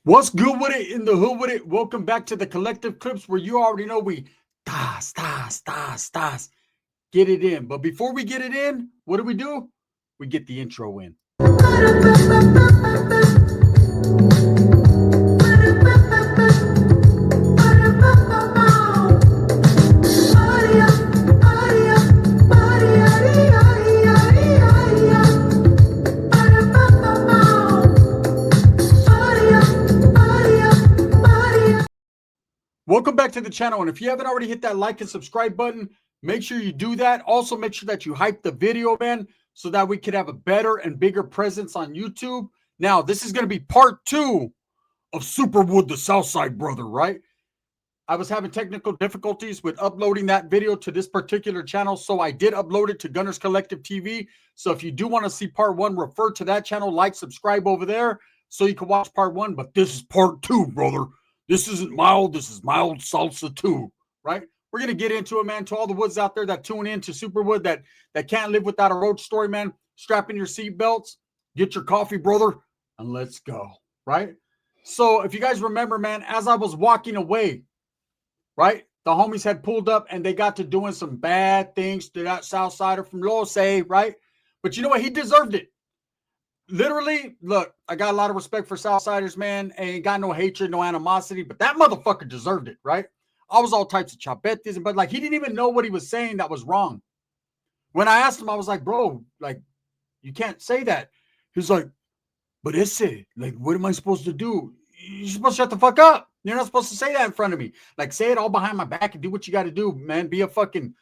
What's good with it in the hood with it? Welcome back to the collective clips where you already know we das. Get it in. But before we get it in, what do? We get the intro in. Welcome back to the channel. And if you haven't already hit that like and subscribe button, make sure you do that. Also, make sure that you hype the video, man, so that we could have a better and bigger presence on YouTube. Now, this is going to be part 2 of Superwood, the Southside brother, right? I was having technical difficulties with uploading that video to this particular channel, so I did upload it to Gunners Collective TV. So if you do want to see part 1, refer to that channel, like, subscribe over there so you can watch part 1. But this is part 2, brother. This isn't mild. This is mild salsa 2, right? We're going to get into it, man. To all the woods out there that tune in to Superwood that can't live without a roach story, man, strap in your seatbelts, get your coffee, brother, and let's go, right? So if you guys remember, man, as I was walking away, right, the homies had pulled up and they got to doing some bad things to that Southsider from Los, right? But you know what? He deserved it. Literally, look, I got a lot of respect for Southsiders, man. Ain't got no hatred, no animosity, but that motherfucker deserved it, right? I was all types of chapetes, but like he didn't even know what he was saying that was wrong. When I asked him, I was like, bro, like, you can't say that. He's like, but esse, like, what am I supposed to do? You're supposed to shut the fuck up. You're not supposed to say that in front of me. Like, say it all behind my back and do what you got to do, man. Be a backstabber,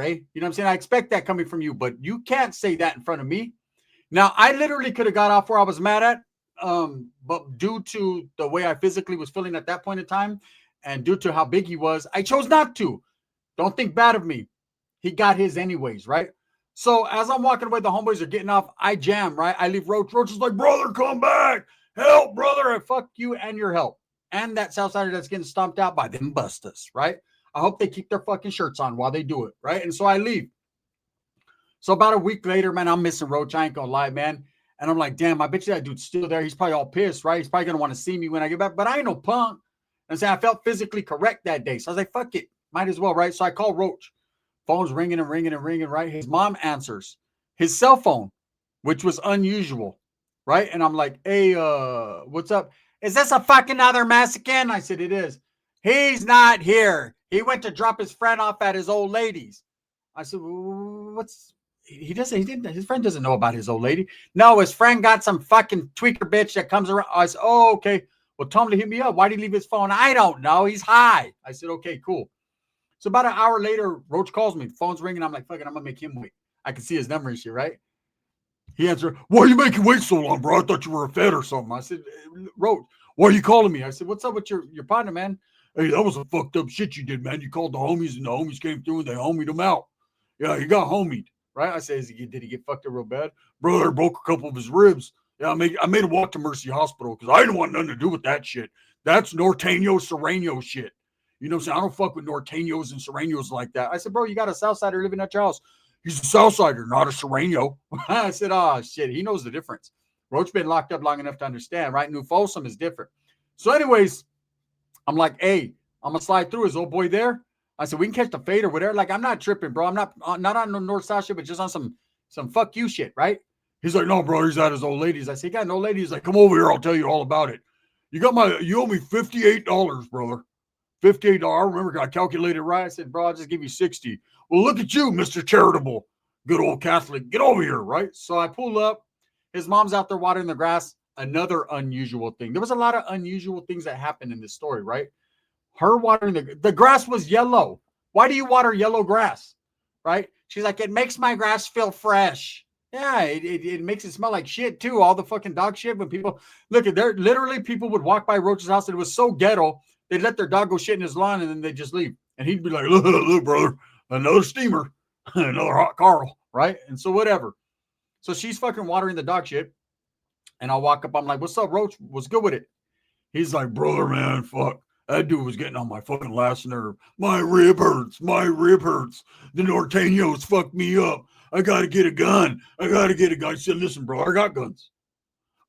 eh? You know what I'm saying? I expect that coming from you, but you can't say that in front of me. Now, I literally could have got off where I was mad at, but due to the way I physically was feeling at that point in time and due to how big he was, I chose not to. Don't think bad of me. He got his anyways, right? So as I'm walking away, the homeboys are getting off. I jam, right? I leave Roach. Roach is like, brother, come back. Help, brother. And fuck you and your help. And that Southsider that's getting stomped out by them bustas, right? I hope they keep their fucking shirts on while they do it, right? And so I leave. So about a week later, man, I'm missing Roach. I ain't gonna lie, man. And I'm like, damn, I bet you that dude's still there. He's probably all pissed, right? He's probably gonna want to see me when I get back. But I ain't no punk. And so I felt physically correct that day. So I was like, fuck it. Might as well, right? So I call Roach. Phone's ringing, right? His mom answers his cell phone, which was unusual, right? And I'm like, hey, what's up? Is this a fucking other Mexican? I said, it is. He's not here. He went to drop his friend off at his old lady's. I said, what's his friend doesn't know about his old lady. No, his friend got some fucking tweaker bitch that comes around. I said, oh, okay. Well, tell him to hit me up. Why did he leave his phone? I don't know. He's high. I said, okay, cool. So about an hour later, Roach calls me. Phone's ringing. I'm like, fuck it, I'm gonna make him wait. I can see his number and shit, right? He answered, why are you making wait so long, bro? I thought you were a Fed or something. I said, Roach, why are you calling me? I said, what's up with your partner, man? Hey, that was a fucked up shit you did, man. You called the homies and the homies came through and they homied him out. Yeah, he got homied, right? I said, did he get fucked up real bad? Brother broke a couple of his ribs. Yeah, I made him walk to Mercy Hospital because I didn't want nothing to do with that shit. That's Norteño Sereno shit. You know what I'm saying? I don't fuck with Norteños and Serenos like that. I said, bro, you got a Southsider living at your house. He's a Southsider, not a Sereno. I said, oh, shit. He knows the difference. Roach been locked up long enough to understand, right? New Folsom is different. So anyways, I'm like, hey, I'm going to slide through. Is old boy there? I said, we can catch the fade or whatever. Like, I'm not tripping, bro. I'm not on the north-south shit, but just on some fuck you shit, right? He's like, no, bro, he's at his old ladies. I said, he got an old lady. He's like, come over here. I'll tell you all about it. You owe me $58, brother. $58. I remember I calculated right. I said, bro, I'll just give you 60. Well, look at you, Mr. Charitable. Good old Catholic. Get over here, right? So I pull up. His mom's out there watering the grass. Another unusual thing. There was a lot of unusual things that happened in this story, right? Her watering the grass was yellow. Why do you water yellow grass, right? She's like, it makes my grass feel fresh. Yeah, it makes it smell like shit too. All the fucking dog shit. When people look at there, literally people would walk by Roach's house and it was so ghetto. They'd let their dog go shit in his lawn and then they'd just leave. And he'd be like, look, brother, another steamer, another hot Carl, right? And so whatever. So she's fucking watering the dog shit. And I'll walk up. I'm like, what's up, Roach? What's good with it? He's like, brother, man, fuck. That dude was getting on my fucking last nerve. My rib hurts. The Norteños fucked me up. I got to get a gun. I said, listen, bro, I got guns.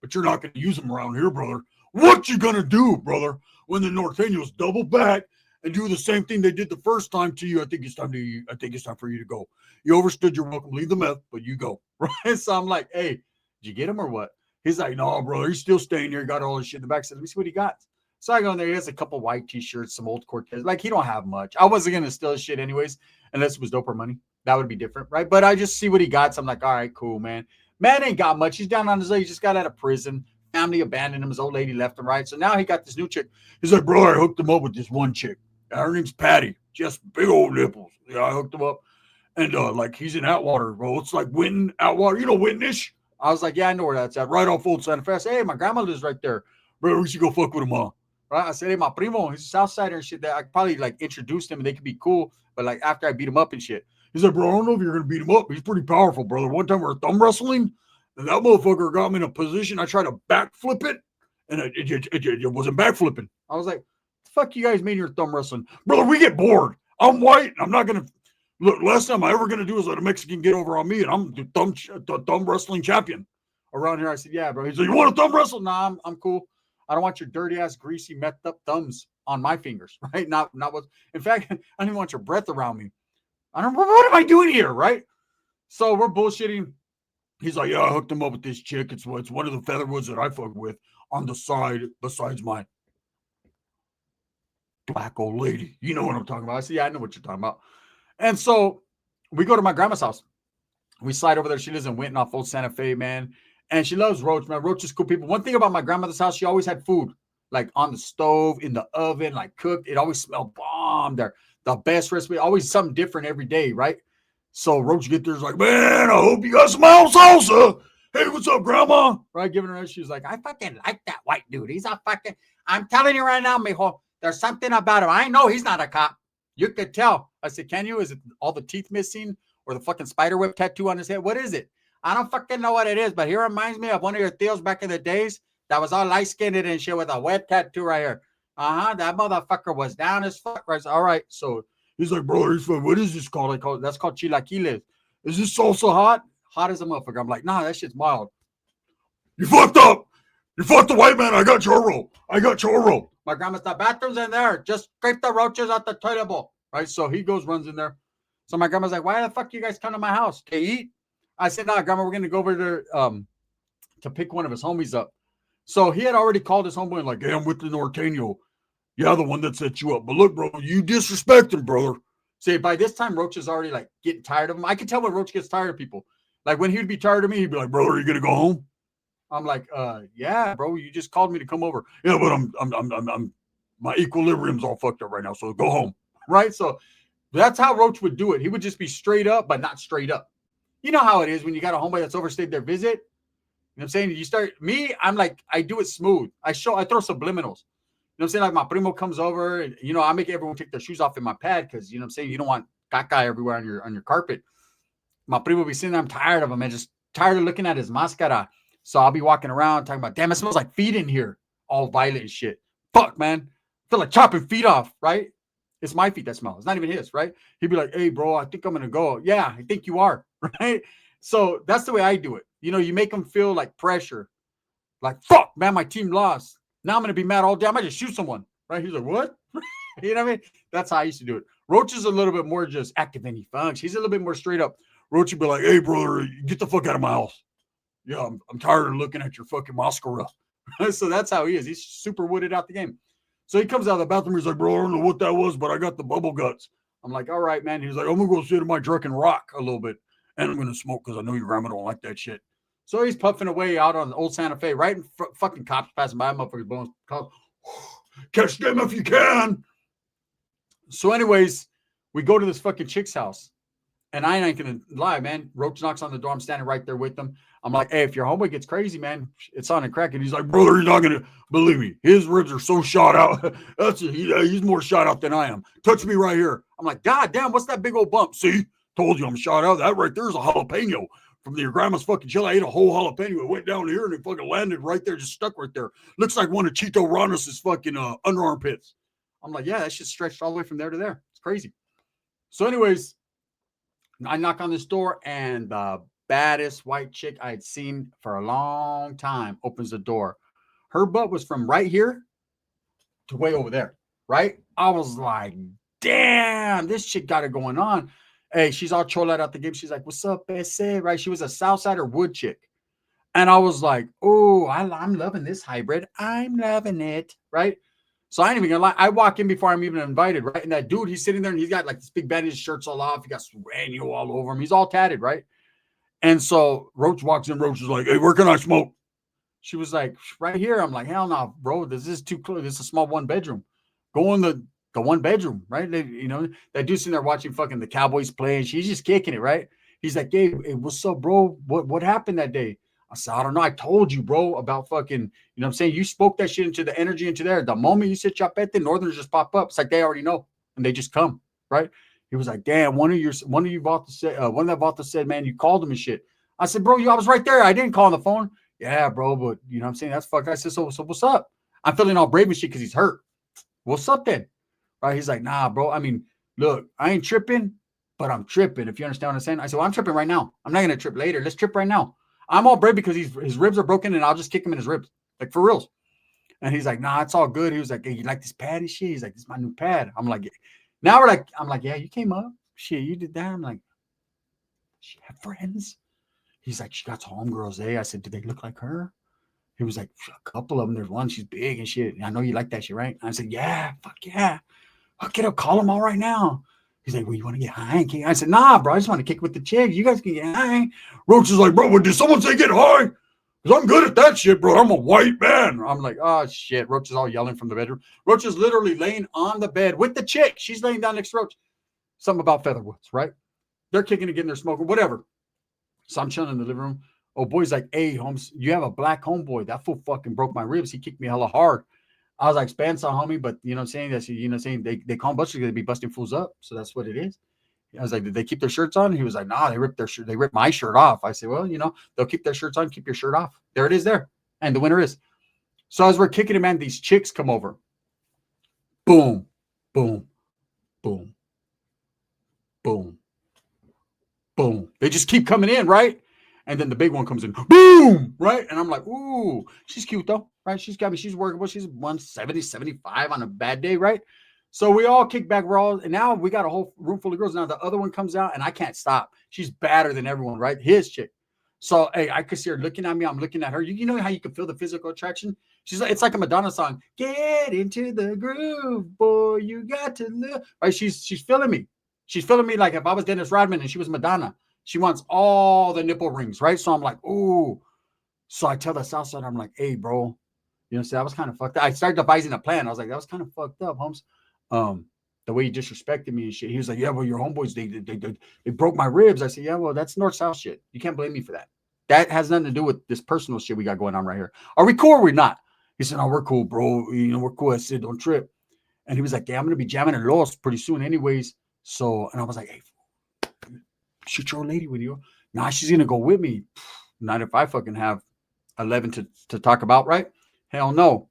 but you're not going to use them around here, brother. What you going to do, brother, when the Norteños double back and do the same thing they did the first time to you? I think it's time for you to go. You overstood your welcome. Leave the meth, but you go. Right? So I'm like, hey, did you get him or what? He's like, no, brother, he's still staying here. He got all his shit in the back. Said, let me see what he got. So I go in there. He has a couple white t-shirts, some old Cortez. Like, he don't have much. I wasn't going to steal his shit anyways, unless it was dope or money. That would be different, right? But I just see what he got. So I'm like, all right, cool, man. Man ain't got much. He's down on his luck. He just got out of prison. Family abandoned him. His old lady left him, right? So now he got this new chick. He's like, brother, I hooked him up with this one chick. Her name's Patty. Just big old nipples. Yeah, I hooked him up. And like, he's in Atwater, bro. It's like Winton, Atwater. You know Winton-ish? I was like, yeah, I know where that's at. Right off Old Santa Fe. I said, hey, my grandma lives right there. Bro, we should go fuck with him, huh? Right? I said, hey, my primo, he's a Southsider and shit. That I probably like introduced him and they could be cool. But like after I beat him up and shit. He's like, bro, I don't know if you're going to beat him up. He's pretty powerful, brother. One time we were thumb wrestling, and that motherfucker got me in a position. I tried to backflip it, and it wasn't backflipping. I was like, the fuck you guys mean you're thumb wrestling? Brother, we get bored. I'm white. I'm not going to. Look, last time I ever going to do is let a Mexican get over on me, and I'm the thumb wrestling champion around here. I said, yeah, bro. He's like, you want to thumb wrestle? Nah, I'm cool. I don't want your dirty ass, greasy, methed up thumbs on my fingers, right? Not what. In fact, I don't even want your breath around me. I don't know, what am I doing here, right? So we're bullshitting. He's like, yeah, I hooked him up with this chick. It's one of the Featherwoods that I fuck with on the side besides my black old lady. You know what I'm talking about. I said, yeah, I know what you're talking about. And so we go to my grandma's house. We slide over there. She lives in Winton off Old Santa Fe, man. And she loves Roach, man. Roach is cool people. One thing about my grandmother's house, she always had food, like on the stove, in the oven, like cooked. It always smelled bomb there. The best recipe, always something different every day, right? So Roach get there's like, man, I hope you got some salsa. Hey, what's up, grandma? Right, giving her, she was like, I fucking like that white dude. He's a fucking, I'm telling you right now, mijo, there's something about him. I know he's not a cop. You could tell. I said, can you? Is it all the teeth missing or the fucking spider web tattoo on his head? What is it? I don't fucking know what it is, but he reminds me of one of your tios back in the days that was all light-skinned and shit with a web tattoo right here. That motherfucker was down as fuck. Right? All right, so he's like, brother, what is this called? That's called chilaquiles. Is this salsa hot? Hot as a motherfucker. I'm like, nah, that shit's mild. You fucked up. You fucked the white man. I got churro. My grandma's, the bathroom's in there. Just scrape the roaches out the toilet bowl. Right? So he runs in there. So my grandma's like, why the fuck you guys come to my house? To eat? I said, nah, grandma, we're going to go over there to pick one of his homies up. So he had already called his homeboy and like, hey, I'm with the Norteño. Yeah, the one that set you up. But look, bro, you disrespect him, brother. See, by this time, Roach is already like getting tired of him. I can tell when Roach gets tired of people. Like when he'd be tired of me, he'd be like, brother, are you going to go home? I'm like, yeah, bro, you just called me to come over. Yeah, but I'm my equilibrium's all fucked up right now. So go home. Right. So that's how Roach would do it. He would just be straight up, but not straight up. You know how it is when you got a homeboy that's overstayed their visit. You know what I'm saying? You start, I'm like, I do it smooth. I throw subliminals. You know what I'm saying? Like my primo comes over and, you know, I make everyone take their shoes off in my pad because, you know what I'm saying? You don't want caca everywhere on your carpet. My primo be sitting there, I'm tired of him and just tired of looking at his mascara. So I'll be walking around talking about, damn, it smells like feet in here. All violent and shit. Fuck, man. I feel like chopping feet off, right? It's my feet that smell. It's not even his, right? He'd be like, hey, bro, I think I'm going to go. Yeah, I think you are, right? So that's the way I do it. You know, you make them feel like pressure. Like, fuck, man, my team lost. Now I'm going to be mad all day. I might just shoot someone, right? He's like, what? You know what I mean? That's how I used to do it. Roach is a little bit more just active than he functions. He's a little bit more straight up. Roach would be like, hey, brother, get the fuck out of my house. Yeah, I'm tired of looking at your fucking mascara. So that's how he is. He's super wooded out the game. So he comes out of the bathroom. He's like, bro, I don't know what that was, but I got the bubble guts. I'm like, all right, man. He's like, I'm going to go sit in my truck and rock a little bit. And I'm going to smoke because I know your grandma don't like that shit. So he's puffing away out on Old Santa Fe, right? And fucking cops passing by, motherfuckers bones. Catch them if you can. So anyways, we go to this fucking chick's house. And I ain't going to lie, man. Roach knocks on the door. I'm standing right there with them. I'm like, hey, if your homeboy gets crazy, man, it's on a crack. And he's like, brother, you're not going to believe me. His ribs are so shot out. He's more shot out than I am. Touch me right here. I'm like, God damn, what's that big old bump? See, told you I'm shot out. That right there is a jalapeno from your grandma's fucking chili. I ate a whole jalapeno. It went down here and it fucking landed right there, just stuck right there. Looks like one of Chito Ranos' fucking underarm pits. I'm like, yeah, that shit stretched all the way from there to there. It's crazy. So anyways, I knock on this door and baddest white chick I had seen for a long time opens the door. Her butt was from right here to way over there, right? I was like, damn, this chick got it going on. Hey, she's all chola out the game. She's like, what's up, ese? Right? She was a Southsider wood chick. And I was like, oh, I'm loving this hybrid. I'm loving it, right? So I ain't even gonna lie. I walk in before I'm even invited, right? And that dude, he's sitting there and he's got like this big bandage, shirt's all off. He got granule all over him. He's all tatted, right? And so Roach walks in. Roach is like, hey, where can I smoke? She was like, right here. I'm like, hell no, bro. This is too close. This is a small one bedroom. Go in the one bedroom, right? That dude's sitting there watching fucking the Cowboys play, and she's just kicking it, right? He's like, hey, what's up, bro? What happened that day? I said, I don't know. I told you, bro, about fucking, you know what I'm saying? You spoke that shit into the energy into there. The moment you said chapete, Northerners just pop up. It's like they already know, and they just come, right? He was like, damn, one of you Vatos said, one of that Vatos said, man, you called him and shit. I said, bro, I was right there. I didn't call on the phone. Yeah, bro, but you know what I'm saying? That's fucked. I said, so what's up? I'm feeling all brave and shit because he's hurt. What's up then? Right? He's like, nah, bro. I mean, look, I ain't tripping, but I'm tripping. If you understand what I'm saying. I said, well, I'm tripping right now. I'm not gonna trip later. Let's trip right now. I'm all brave because his ribs are broken and I'll just kick him in his ribs. Like for reals. And he's like, nah, it's all good. He was like, hey, you like this pad and shit? He's like, this is my new pad. I'm like, now I'm like, yeah, you came up. Shit, you did that. I'm like, she have friends. He's like, she got homegirls, eh? I said, do they look like her? He was like, a couple of them. There's one, she's big and shit. I know you like that shit, right? I said, yeah, fuck yeah. Hook it up, call them all right now. He's like, well, you want to get high? I said, nah, bro, I just want to kick with the chick. You guys can get high. Roach is like, bro, what, did someone say get high? Because I'm good at that shit, bro. I'm a white man. I'm like, oh, shit. Roach is all yelling from the bedroom. Roach is literally laying on the bed with the chick. She's laying down next to Roach. Something about Featherwoods, right? They're kicking again. They're smoking, whatever. So I'm chilling in the living room. Oh, boy's like, hey, Holmes, you have a black homeboy. That fool fucking broke my ribs. He kicked me hella hard. I was like, Spencer, homie, but you know what I'm saying? That's, you know what I'm saying? They call them busters because they be busting fools up. So that's what it is. I was like, did they keep their shirts on? He was like, nah, they ripped their shirt. They ripped my shirt off. I said, well, you know, they'll keep their shirts on, keep your shirt off. There it is there. And the winner is. So as we're kicking it, man, these chicks come over. Boom, boom, boom, boom, boom. They just keep coming in, right? And then the big one comes in, boom, right? And I'm like, ooh, she's cute though, right? She's workable. She's 170, 75 on a bad day, right? So we all kick back. And now we got a whole room full of girls. Now the other one comes out and I can't stop. She's badder than everyone, right? His chick. So, hey, I could see her looking at me. I'm looking at her. You know how you can feel the physical attraction? She's like, it's like a Madonna song. Get into the groove, boy. You got to live. Right? She's feeling me. She's feeling me like if I was Dennis Rodman and she was Madonna. She wants all the nipple rings, right? So I'm like, ooh. So I tell the Southside, I'm like, hey, bro, you know, so that was kind of fucked up. I started devising a plan. I was like, that was kind of fucked up, Holmes. The way he disrespected me and shit. He was like, yeah, well, your homeboys, they broke my ribs. I said, yeah, well, that's north-south shit. You can't blame me for that. That has nothing to do with this personal shit we got going on right here. Are we cool or we're not? He said, no, we're cool, bro. You know, we're cool. I said, don't trip. And he was like, yeah, I'm going to be jamming in Los pretty soon anyways. So, and I was like, hey, shoot your old lady with you. Nah, she's going to go with me. Not if I fucking have 11 to talk about, right? Hell no.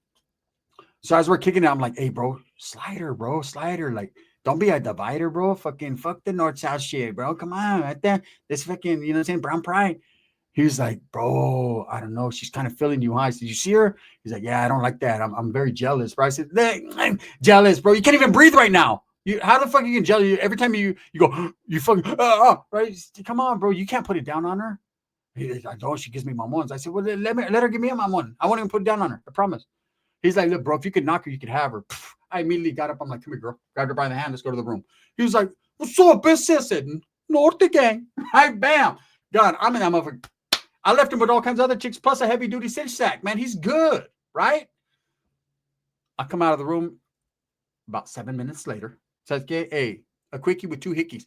So as we're kicking it, I'm like, hey, bro, slider. Like, don't be a divider, bro. Fucking fuck the north-south shit, bro. Come on, right there. This fucking, you know what I'm saying, brown pride. He was like, bro, I don't know. She's kind of feeling you high. Did you see her? He's like, yeah, I don't like that. I'm very jealous, bro. I said, I'm jealous, bro. You can't even breathe right now. How the fuck you get jealous? Every time you go, you fucking, right? Come on, bro. You can't put it down on her. I don't. She gives me my ones. I said, well, let her give me my one. I won't even put it down on her. I promise. He's like, look, bro, if you could knock her, you could have her. I immediately got up. I'm like, come here, girl. Grabbed her by the hand. Let's go to the room. He was like, what's up, bitch? I said, North gang. Right, bam. God, I'm in that motherfucker. I left him with all kinds of other chicks, plus a heavy-duty cinch sack. Man, he's good, right? I come out of the room about 7 minutes later. Says, hey, a quickie with 2 hickeys.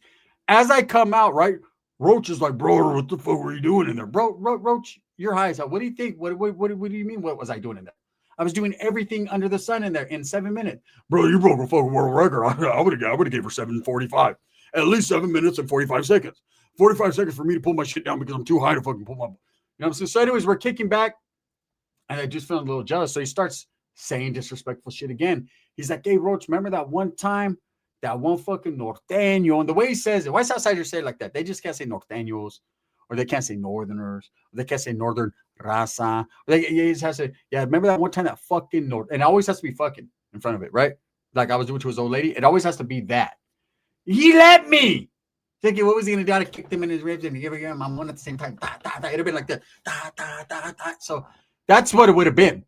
As I come out, right, Roach is like, bro, what the fuck were you doing in there? Bro, Roach, you're high as hell. What do you think? What do you mean? What was I doing in there? I was doing everything under the sun in there in 7 minutes. Bro, you broke a fucking world record. I would have gave her 7:45. At least 7 minutes and 45 seconds. 45 seconds for me to pull my shit down because I'm too high to fucking pull my... You know what I'm saying? So anyways, we're kicking back. And I just feeling a little jealous. So he starts saying disrespectful shit again. He's like, hey, Roach, remember that one time? That one fucking norteño. And the way he says it, why Southsiders say it like that? They just can't say norteños or they can't say northerners, or they can't say northern raza. It just has to, yeah, remember that one time that fucking north, and it always has to be fucking in front of it, right? Like I was doing to his old lady. It always has to be that. He let me. Thinking, what was he going to do? I kicked him in his ribs and give him one at the same time. Da, da, da. It'd have been like that. Da, da, da, da. So that's what it would have been.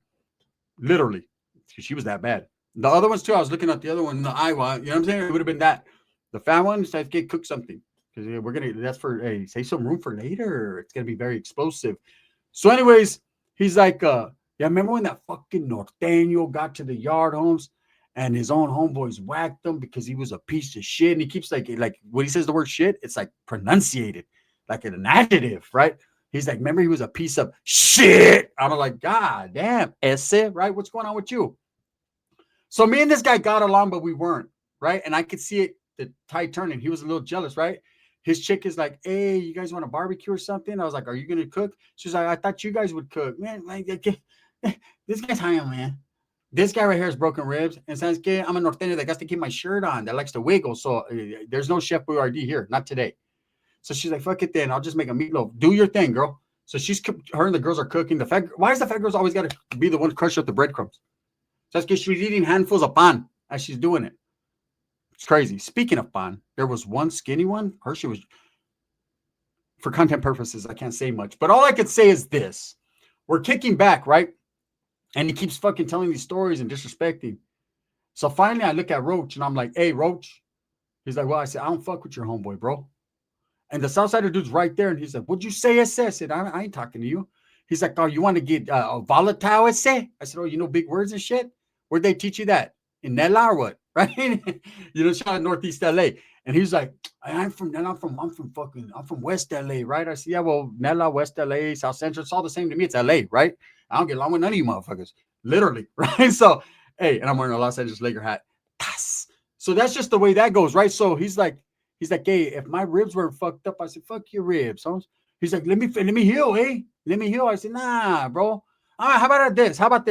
Literally. She was that bad. The other ones too, I was looking at the other one, the Iowa. You know what I'm saying? It would have been that. The fat one, so I get cook something. Because we're going to, that's for, hey, save some room for later. It's going to be very explosive. So anyways, he's like, yeah, remember when that fucking Norteño got to the yard, Holmes? And his own homeboys whacked him because he was a piece of shit. And he keeps like when he says the word shit, it's like pronunciated like an adjective, right? He's like, remember he was a piece of shit. I'm like, God damn, ese, right? What's going on with you? So me and this guy got along, but we weren't, right? And I could see it, the tide turning. He was a little jealous, right? His chick is like, hey, you guys want a barbecue or something? I was like, are you going to cook? She's like, I thought you guys would cook. Man, this guy's high on, man. This guy right here has broken ribs. And says, que I'm a norteño that has to keep my shirt on, that likes to wiggle. So there's no Chef Boyardee here, not today. So she's like, fuck it then. I'll just make a meatloaf. Do your thing, girl. So her and the girls are cooking. Why is the fat girls always got to be the one to crush up the breadcrumbs? That's because she's eating handfuls of pan as she's doing it. It's crazy. Speaking of pan, there was one skinny one. Her shit was, for content purposes, I can't say much. But all I could say is this. We're kicking back, right? And he keeps fucking telling these stories and disrespecting. So finally, I look at Roach and I'm like, hey, Roach. He's like, well, I said, I don't fuck with your homeboy, bro. And the Southsider dude's right there. And he's like, what'd you say, ese? I said, I ain't talking to you. He's like, oh, you want to get volatile, ese? I said, oh, you know big words and shit? Where'd they teach you that? In Nella or what? Right? You know, shout out Northeast LA. And he's like, I'm from West LA, right? I said, yeah, well, Nella, West LA, South Central, it's all the same to me. It's LA, right? I don't get along with none of you motherfuckers. Literally, right? So, hey, and I'm wearing a Los Angeles Laker hat. So that's just the way that goes, right? So he's like, hey, if my ribs were fucked up, I said, fuck your ribs. He's like, let me heal, eh? Let me heal. I said, nah, bro. How about this? How about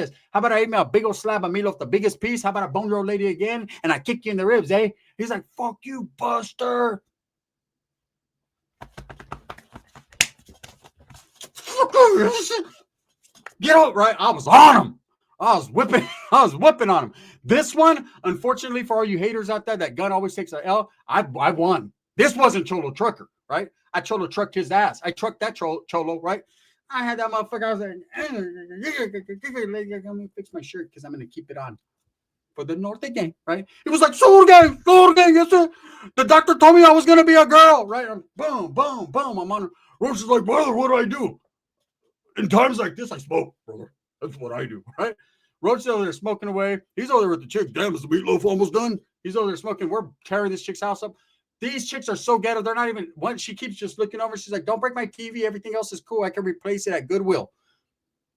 I eat me a big old slab of meatloaf, the biggest piece? How about I bone your old lady again and I kick you in the ribs, eh? He's like, fuck you, Buster. Get out, right? I was on him. I was whipping on him. This one, unfortunately, for all you haters out there, that gun always takes an L. I won. This wasn't Cholo Trucker, right? I Cholo trucked his ass. I trucked that Cholo, right? I had that motherfucker. I was like, let me fix my shirt because I'm going to keep it on for the Norte gang, right? It was like, soul gang, yes, sir. The doctor told me I was going to be a girl, right? I'm, boom, boom, boom. I'm on her. Roach is like, brother, what do I do? In times like this, I smoke, brother. That's what I do, right? Roach is over there smoking away. He's over there with the chick. Damn, is the meatloaf almost done? He's over there smoking. We're tearing this chick's house up. These chicks are so ghetto. They're not even, once she keeps just looking over. She's like, don't break my TV. Everything else is cool. I can replace it at Goodwill.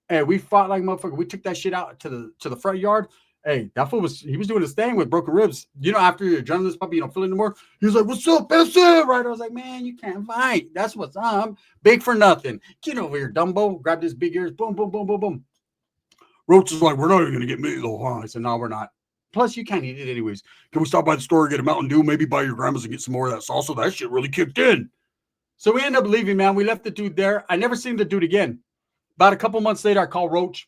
And we fought like motherfucker. We took that shit out to the front yard. Hey, that fool he was doing his thing with broken ribs. You know, after your adrenaline's puppy, you don't feel it anymore. He was like, what's up, that's it, right? I was like, man, you can't fight. That's what's up. Big for nothing. Get over here, Dumbo. Grab his big ears. Boom, boom, boom, boom, boom. Roach is like, we're not even going to get meatloaf, huh? I said, no, we're not. Plus, you can't eat it anyways. Can we stop by the store, get a Mountain Dew, maybe buy your grandma's and get some more of that salsa? That shit really kicked in. So we end up leaving, man. We left the dude there. I never seen the dude again. About a couple months later, I called Roach.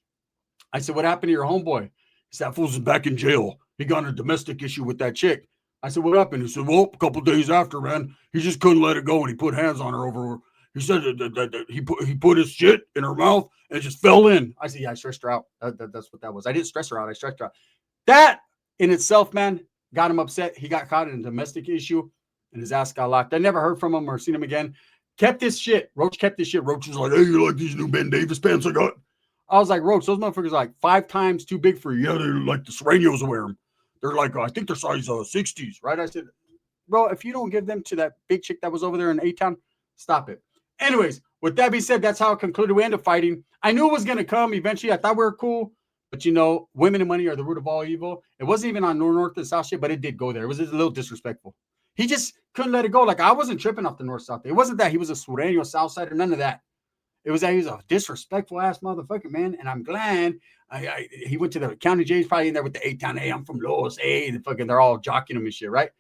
I said, what happened to your homeboy? He said, that fool's back in jail. He got in a domestic issue with that chick. I said, what happened? He said, well, a couple days after, man, he just couldn't let it go, and he put hands on her over. He said that he put his shit in her mouth and it just fell in. I said, yeah, I stressed her out. That's what that was. I didn't stress her out. I stressed her out. That in itself, man, got him upset. He got caught in a domestic issue and his ass got locked. I never heard from him or seen him again. Kept this shit. Roach kept this shit. Roach was like, hey, you like these new Ben Davis pants I got? I was like, Roach, those motherfuckers are like 5 times too big for you. Yeah, they're like the Serenios wear them. They're like, I think they're size 60s, right? I said, bro, if you don't give them to that big chick that was over there in A-Town, stop it. Anyways, with that being said, that's how it concluded. We ended up fighting. I knew it was going to come eventually. I thought we were cool. But, you know, women and money are the root of all evil. It wasn't even on north and south shit, but it did go there. It was a little disrespectful. He just couldn't let it go. Like, I wasn't tripping off the north-south. It wasn't that he was a Sureño, Southsider, none of that. It was that he was a disrespectful-ass motherfucker, man. And I'm glad he went to the county jail. He's probably in there with the A-Town. Hey, I'm from Los. Hey, they're all jocking him and shit, right?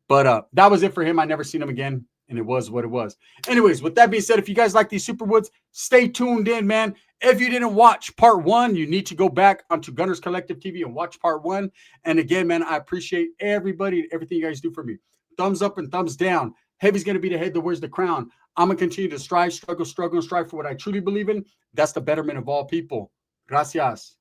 But that was it for him. I never seen him again. and it was what it was. Anyways, with that being said, if you guys like these Superwoods, stay tuned in, man. If you didn't watch part 1, you need to go back onto Gunners Collective TV and watch part 1. And again, man, I appreciate everybody and everything you guys do for me. Thumbs up and thumbs down. Heavy's going to be the head that wears the crown. I'm going to continue to strive, struggle, and strive for what I truly believe in. That's the betterment of all people. Gracias.